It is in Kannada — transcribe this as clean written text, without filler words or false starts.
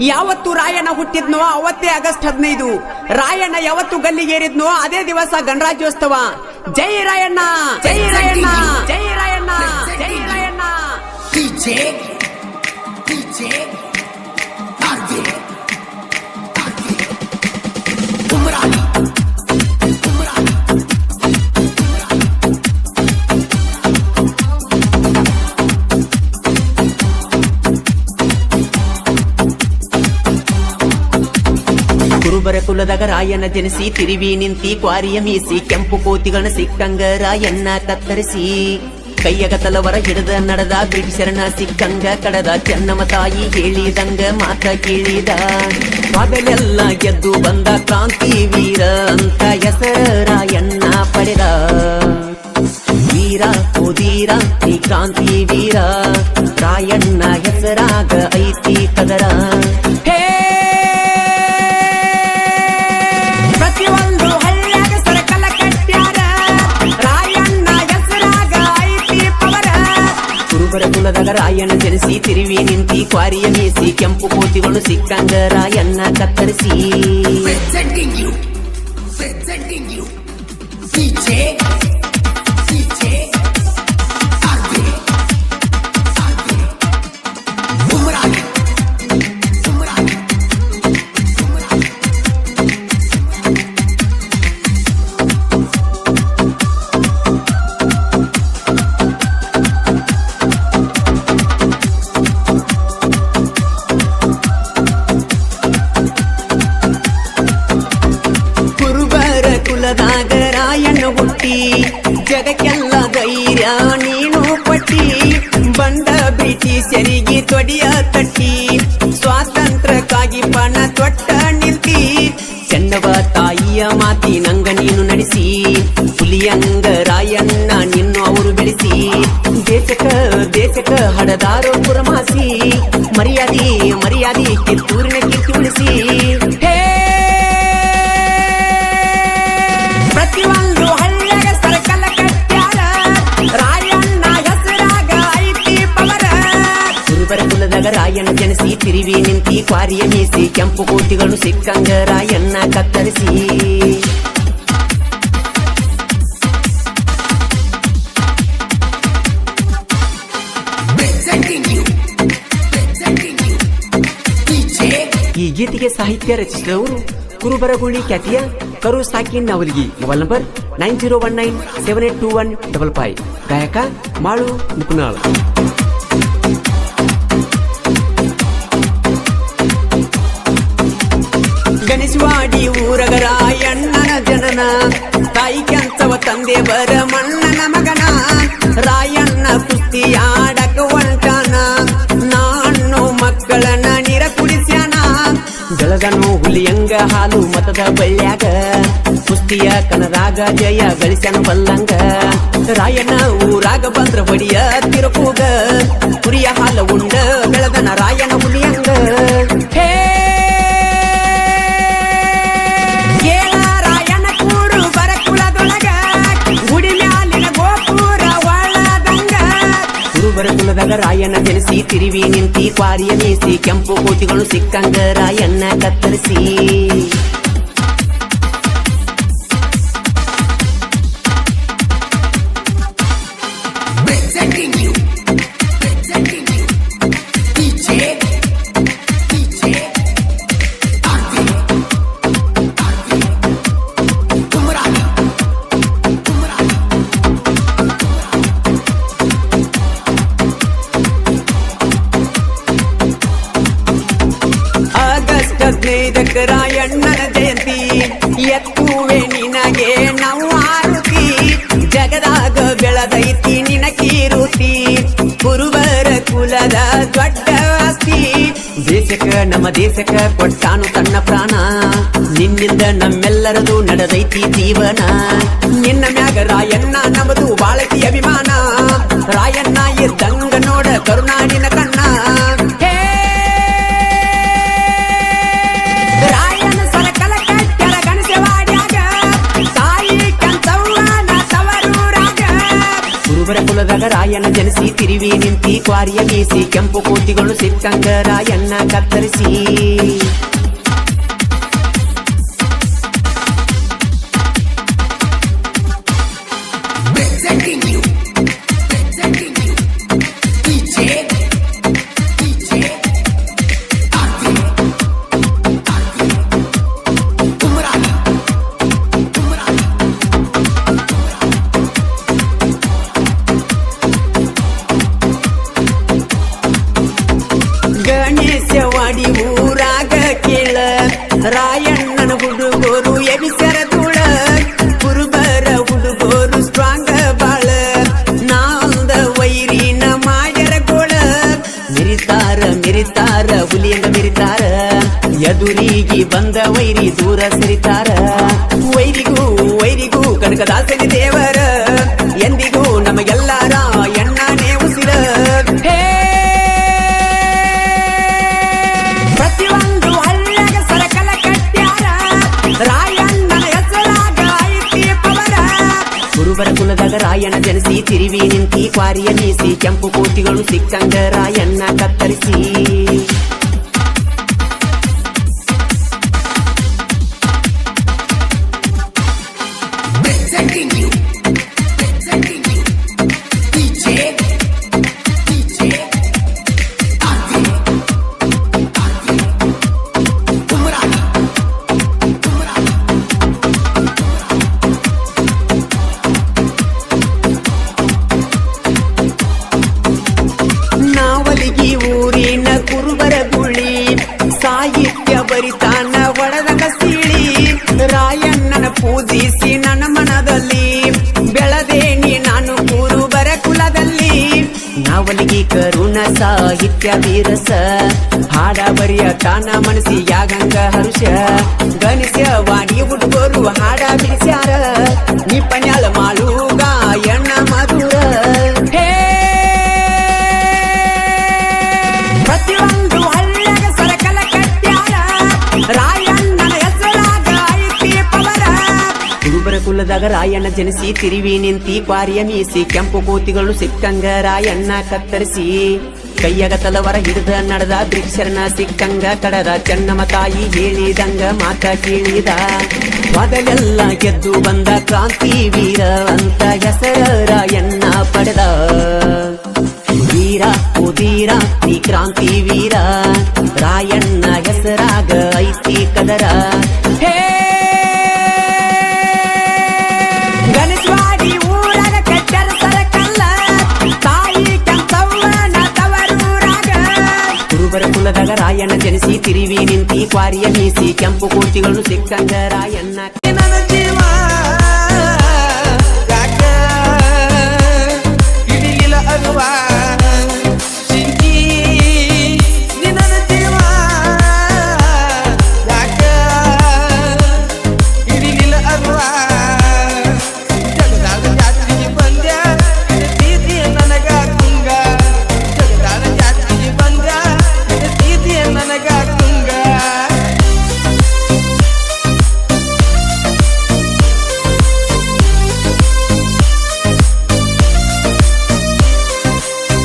ಯಾವತ್ತು ರಾಯಣ್ಣ ಹುಟ್ಟಿದ್ನೋ ಅವತ್ತೇ ಆಗಸ್ಟ್ 15. ರಾಯಣ್ಣ ಯಾವತ್ತು ಗಲ್ಲಿಗೇರಿದ್ನೋ ಅದೇ ದಿವಸ ಗಣರಾಜ್ಯೋತ್ಸವ. ಜೈ ರಾಯಣ್ಣ, ಜೈ ರಾಯಣ್ಣ, ಜೈ ರಾಯಣ್ಣ, ಜೈ ರಾಯಣ್ಣ. ಕುರುಬರ ಕುಲದಾಗ ರಾಯಣ್ಣ ಜನಿಸಿ ತಿರುವಿ ನಿಂತಿ ಕ್ವಾರಿಯ ಮೀಸಿ ಕೆಂಪು ಕೋತಿಗಳನ್ನ ಸಿಕ್ಕಂಗ ರಾಯಣ್ಣ ಕತ್ತರಿಸಿ ಕೈಯಗ ತಲವರ ಹಿಡಿದ ನಡೆದ ಬ್ರಿಟಿಷರನ್ನ ಸಿಕ್ಕಂಗ ಕಡದ ಚೆನ್ನಮ್ಮ ತಾಯಿ ಹೇಳಿದಂಗ ಮಾತ ಕೇಳಿದ ಪಗಲೆಲ್ಲ ಗೆದ್ದು ಬಂದ ಕ್ರಾಂತಿ ವೀರ ಅಂತ ಹೆಸರ ರಾಯಣ್ಣ ಪಡೆದ. ವೀರ ಓದೀರ ಈ ಕ್ರಾಂತಿ ವೀರ ರಾಯಣ್ಣ ಹೆಸರಾಗ ಐತಿ ಕದರ. ಪ್ರತಿಯೊಂದು ಹಳ್ಳಿಯಾಗ ಸರಕಲ ಕಟ್ಟ್ಯಾರ ರಾಯಣ್ಣ ಹೆಸರಾಗ ಐತಿ ಪವರ. ಕುರುಬರ ಕುಲದಾಗ ರಾಯಣ್ಣ ಜನಿಸಿ ತಿರುವಿ ನಿಂತಿ ಕ್ವಾರಿಯ ಮೀಸಿ ಕೆಂಪು ಕೋತಿಗಳು ಸಿಕ್ಕಂಗ ರಾಯಣ್ಣ ಕತ್ತರಿಸಿ. ಕುಲದಾಗ ರಾಯಣ್ಣ ಹುಟ್ಟಿ ಜಗಕ್ಕೆಲ್ಲ ಧೈರ್ಯ ನೀನು ಪಟ್ಟಿ ಬಂದ ಬ್ರಿಟಿಷರಿಗೆ ತೊಡಿಯ ತಟ್ಟಿ ಸ್ವಾತಂತ್ರ್ಯಕ್ಕಾಗಿ ಪಣ ತೊಟ್ಟ ನಿಂತಿ ಚೆನ್ನವ ತಾಯಿಯ ಮಾತಿ ನಂಗ ನೀನು ನಡೆಸಿ ಹುಲಿಯಂಗ ರಾಯಣ್ಣ ನಿನ್ನು ಅವರು ಬೆಳೆಸಿ ದೇಶಕ ಹಡದಾರೋ ಪುರಮಾಸಿ ಮರ್ಯಾದಿ ಕಿತ್ತೂರಿನ ಕೀರ್ತಿ ಉಳಿಸಿ. ಪ್ರತಿಯೊಂದು ಹಳ್ಳಿಯಾಗ ಸರಕಲ ಕಟ್ಟ್ಯಾರ ರಾಯಣ್ಣ ಹೆಸರಾಗ ಐತಿ ಪವರ. ಕುರುಬರ ಕುಲದಾಗ ರಾಯಣ್ಣ ಜನಿಸಿ ತಿರುವಿ ನಿಂತಿ ಕ್ವಾರಿಯ ಮೀಸಿ ಕೆಂಪು ಕೋತಿಗಳು ಸಿಕ್ಕಂಗ ರಾಯಣ್ಣ ಕತ್ತರಿಸಿ. ಈ ಗೀತೆಗೆ ಸಾಹಿತ್ಯ ರಚಿಸಿದವರು ಕುರುಬರ ಗುಳಿ ಖ್ಯಾತಿಯ ಕರು ಸಾಕಿನ್ ನಾವಲ್ಗಿ. Mobile number 9019782155. ಗಾಯಕ ಮಾಳು ಮುಕುನಾಳ್. ಗಣೇಶವಾಡಿ ಊರಗ ರಾಯಣ್ಣನ ಜನನ ತಾಯಿ ಕೆಂಚವ ತಂದೆ ಬರ ಮಣ್ಣನ ಮಗನ ರಾಯಣ್ಣ ಕುಸ್ತಿ ಆಡಕ ಹೊಂಟಾನ ನಾನು ಮಕ್ಕಳನ್ನ ನೀರ ಕುಡಿಸ್ಯಾನ ಬೆಳಗನು ಹುಲಿಯಂಗ ಹಾಲು ಮತದ ಬಳ್ಳ್ಯಾಗ ಕುಸ್ತಿಯ ಕನದಾಗ ಜಯ ಗಳಿಸ್ಯಾನ ಬಲ್ಲಂಗ ರಾಯಣ್ಣ ಊರಾಗ ಬಂದ್ರ ಬಡಿಯ ತಿರುಪೂಗ ಕುರಿಯ ಹಾಲ ಉಂಡ ಬೆಳದನ ರಾಯಣ್ಣ ಹುಲಿಯಂಗ. ರಾಯಣ್ಣ ಕೂರು ಬರ ಕುಲದೊಳಗ ಗುಡಿ ಮ್ಯಾಲಿನ ಗೋಪುರ ಒಳದಂಗ. ಕುರುಬರ ಕುಲದಾಗ ರಾಯಣ್ಣ ಜನಿಸಿ ತಿರುವಿ ನಿಂತಿ ಕ್ವಾರಿಯ ಮೀಸಿ ಕೆಂಪು ಕೋತಿಗಳು ಸಿಕ್ಕಂಗ ರಾಯಣ್ಣ ಕತ್ತರಿಸಿ. ಆಗಸ್ಟ್ 15 ರಾಯಣ್ಣನ ಜಯಂತಿ ಎತ್ತುವೆ ನಿನಗೆ ನಾವು ಆರುತಿ ಜಗದಾಗ ಬೆಳದೈತಿ ನಿನ ಕೀರುತಿ ಕುರುಬರ ಕುಲದ ದೊಡ್ಡ ಆಸ್ತಿ. ನಮ್ಮ ದೇಶಕ್ಕ ಕೊಟ್ಟಾನು ತನ್ನ ಪ್ರಾಣ ನಿನ್ನಿಂದ ನಮ್ಮೆಲ್ಲರದು ನಡೆದೈತಿ ಜೀವನ. ನಿನ್ನ ಮ್ಯಾಗ ರಾಯಣ್ಣ ನಮದು ಬಾಳತಿ ಅಭಿಮಾನ ರಾಯಣ್ಣ ಇದ್ದಂಗ ನೋಡ ಕರುನಾಡಿನ ಕಣ್ಣ. ರಾಯಣ್ಣ ಸರಕಲ ಕಟ್ಟ್ಯಾರ ಗಣೇಶವಾಡ್ಯಾಗ ತಾಯಿ ಕೆಂಚವ್ವನ ತವರೂರಾಗ. ಕುರುಬರ ಕುಲದಾಗ ಕುಲದಾಗ ರಾಯಣ್ಣ ಜನಿಸಿ ತಿರುವಿ ನಿಂತಿ ಕ್ವಾರಿಯ ಮೀಸಿ ಕೆಂಪು ಕೋತಿಗಳು ಸಿಕ್ಕಂಗ ರಾಯಣ್ಣ ಕತ್ತರಿಸಿ ಗಣೇಶವಾಡಿ ಊರಾಗ ಕೇಳ ರಾಯಣ್ಣನ ಹುಡುಗೋರು ಎಬಿಸರ ಧೂಳ ಕುರುಬರ ಹುಡುಗೋರು ಸ್ಟ್ರಾಂಗ್ ಬಾಳ ನಾಲ್ದ ವೈರಿನ ಮಾಡ್ಯರ ಗೋಳ ಮಿರಿತಾರ ಹುಲಿಯಂಗ ಮಿರಿತಾರ ಎದುರಿಗೆ ಬಂದ ವೈರಿ ದೂರ ಸರಿತಾರ ವೈರಿಗೂ ಕನಕದಾಸನಿ ದೇವರ ಎಂದಿಗೂ ನಮಗೆಲ್ಲಾರ ಎಣ್ಣಾನೇ ಉಸಿರ ಪ್ರತಿಯೊಂದು ಹಳ್ಳಿಯಾಗ ಸರಕಲ ಕಟ್ಟ್ಯಾರ ರಾಯಣ್ಣನ ಹೆಸರಾಗ ಐತಿ ಪವರ ಕುರುಬರ ಕುಲದಾಗ ರಾಯಣ್ಣ ಜನಿಸಿ ತಿರುವಿ ನಿಂತಿ ಕ್ವಾರಿಯ ಮೀಸಿ ಕೆಂಪು ಕೋತಿಗಳು ಸಿಕ್ಕಂಗ ರಾಯಣ್ಣ ಕತ್ತರಿಸಿ ನಾವಲಿಗಿ ಊರಿನ ಕುರುಬರ ಗುಳಿ ಸಾಹಿತ್ಯ ಬರಿತಾನ ಒಡದಂಗ ಸೀಳಿ ರಾಯಣ್ಣನ ಪೂಜಿಸಿ ನನ್ನ ಮನದಲ್ಲಿ ಬೆಳದೇನಿ ನಾನು ಕುರುಬರ ಕುಲದಲ್ಲಿ ನಾವಲಿಗಿ ಕರುಣ ಸಾಹಿತ್ಯ ವೀರಸ ಹಾಡ ಬರಿಯ ತಾನ ಮನಸ್ಸಿಯಾಗಂಗ ಹರುಷ ಗಣೇಶವಾಡಿ ಹುಡುಗರು ಹಾಡ ಬಿಡಿಸ್ಯಾರ ನಿಪಣ್ಯಾಳ ಮಾಳುಗ ಎಣ್ಣ ಮಧುರ ಪ್ರತಿಯೊಂದು ಹಳ್ಳಿಯಾಗ ಸರಕಲ ಕಟ್ಟ್ಯಾರ ರಾಯಣ್ಣನ ಹೆಸರಾಗ ಐತಿ ಪವರ ಕುರುಬರ ಕುಲದಾಗ ರಾಯಣ್ಣ ಜನಿಸಿ ತಿರುವಿ ನಿಂತಿ ಕ್ವಾರಿಯ ಮೀಸಿ ಕೆಂಪು ಕೋತಿಗಳು ಸಿಕ್ಕಂಗ ರಾಯಣ್ಣ ಕತ್ತರಿಸಿ ಕೈಯಾಗ ತಲವರ ಹಿಡಿದ ನಡೆದ ಬ್ರಿಟಿಷರನ ಸಿಕ್ಕಂಗ ಕಡದ ಚೆನ್ನಮ್ಮ ತಾಯಿ ಹೇಳಿದಂಗ ಮಾತ ಕೇಳಿದ ಮೊದಲೆಲ್ಲ ಗೆದ್ದು ಬಂದ ಕ್ರಾಂತಿ ವೀರ ಅಂತ ಹೆಸರ ರಾಯಣ್ಣ ಪಡೆದ ವೀರ ಉದೀರ ಈ ಕ್ರಾಂತಿ ವೀರ ರಾಯಣ್ಣ ಹೆಸರಾಗ ಐತಿ ಕದರ ಗಣೇಶವಾಡಿ ಊರಾಗ ಕಟ್ಟರ ಸರಕಲ್ಲ ತಾಯಿ ಕೆಂಪವ್ವನ ತವರೂರಾಗ ಕುರುಬರ ಕುಲದಾಗ ರಾಯಣ್ಣ ಜನಿಸಿ ತಿರುವಿ ನಿಂತಿ ಕ್ವಾರಿಯ ಮೀಸಿ ಕೆಂಪು ಕೋತಿಗಳು ಸಿಕ್ಕಂಗ ರಾಯಣ್ಣ